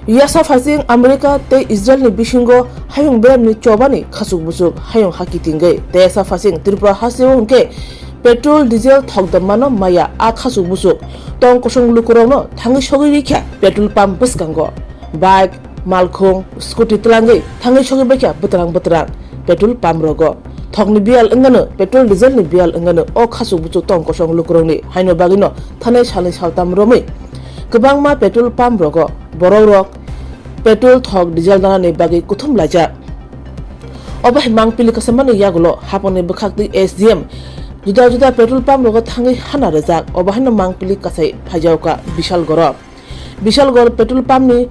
Yasa fasing America te Israel ni bisingo hayung berem ni chobani khasuk busuk hayung haki tingai te yasa fasing Tripura haseo ke petrol diesel thokdamano maya a khasuk busuk tong kosong lukurano thangi sogi rikha petrol pump buskango bike malkhong scooty tlangai thangi sogi bekha butrang petrol pump rogo thokni bial engano petrol diesel ni bial engano o khasuk busuk tong kosong lukuroni haino bagino thane sale saltam romai Kebangma petrol pump rogo borok petrol thok diesel dana ni bagi kuthum laja obah mangpili kasamani yagulo hapone bukhakti SDM juda petrol pump rogo thangi hana rejak obahno mangpili kasai phajauka bishal gor petrol pump ni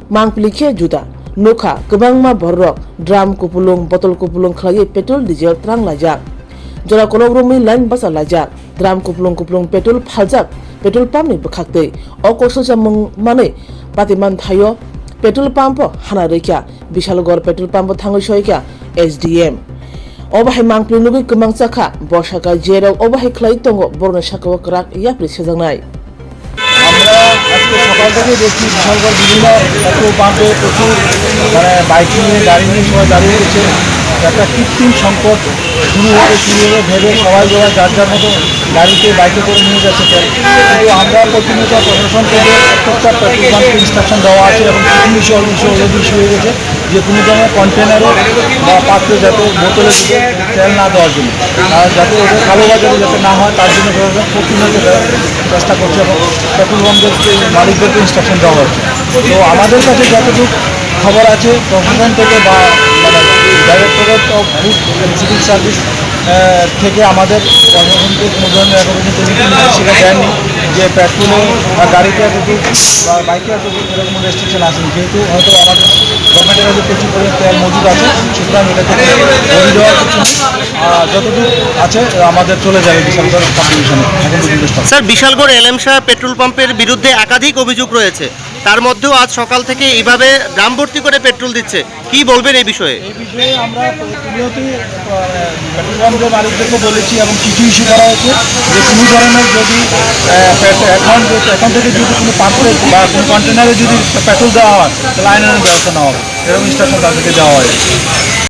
mangpili khe juda nokha kebangma borok drum kupulung botol kupulung khlai petrol diesel trang lajak jora kologrumi line basa lajak drum kupulung petrol phaljak petrol pump ni bukhakte o koso jamung mane patiman thayo petrol pump hana rekha bishalgor petrol pump thangoi soika SDM obahai mangpli nugi kemang chakha borsaka jero obahai khlai tongo borna sakawa krak yapri sejangnai আমরা আজকে সকাল থেকে দেখছি বিশালগড় বিভিন্ন petrol পাম্পে প্রচুর bike নিয়ে গাড়ি নিয়ে সবাই দাঁড়িয়ে রয়েছে একটা কৃত্রিম সংকট শুরু হবে ভেবে সবাই যার মতো গাড়িতে বাইকে করে নিয়ে যাচ্ছে তেল কিন্তু আমরা প্রতিনিয়ত প্রশাসন থেকে প্রত্যেকটা পেট্রোল পাম্পকে ইনস্ট্রাকশন দেওয়া আছে এবং কিছু অলরেডি ইস্যু হয়ে গেছে যে কোনো ধরনের কন্টেনারে বা পাত্রে যাতে বোতলে তেল না দেওয়ার জন্য আর যাতে ওদের কালোবাজারে যাতে না হয় তার জন্য প্রশাসন প্রতিনিয়ত চেষ্টা করছে এবং পেট্রোল পাম্পের মালিকদেরকে ইনস্ট্রাকশন দেওয়া হচ্ছে তো আমাদের কাছে যতটুকু খবর আছে প্রশাসন থেকে বা directorate of food and civil service থেকে আমাদের প্রশাসনকে কোনো ধরনের এখন সেটা দেয়নি যে পেট্রোলে বা গাড়িতে এতটুকু বা বাইকে এতটুকু এরকম রেস্ট্রিকশন আসেনি যেহেতু হয়তো আমাদের গভর্নমেন্টের কাছে প্রচুর পরিমাণে তেল মজুদ আছে সুতরাং এটাকে বলি দেওয়ার কিছু যতটুকু আছে আমাদের চলে যাবে বিশালগড় কম্পিটিশনে এখন পর্যন্ত স্যার বিশালগড় এলএমশা পেট্রোল পাম্পের বিরুদ্ধে একাধিক অভিযোগ রয়েছে তার মধ্যেও আজ সকাল থেকে এইভাবে ড্রাম ভর্তি করে পেট্রোল দিচ্ছে কি বলবেন এই বিষয়ে আমরা প্রতিনিয়তই পেট্রোল পাম্পের মালিকদেরকে বলেছি এবং কিছু ইস্যু করা হয়েছে যে কোনো ধরনের যদি এখন থেকে যদি কোনো পাত্রে বা কোনো কন্টেনারে যদি পেট্রোল দেওয়া হয় তাহলে আইনের ব্যবস্থা নেওয়া হবে এরকম ইনস্ট্রাকশন তাদেরকে দেওয়া হয়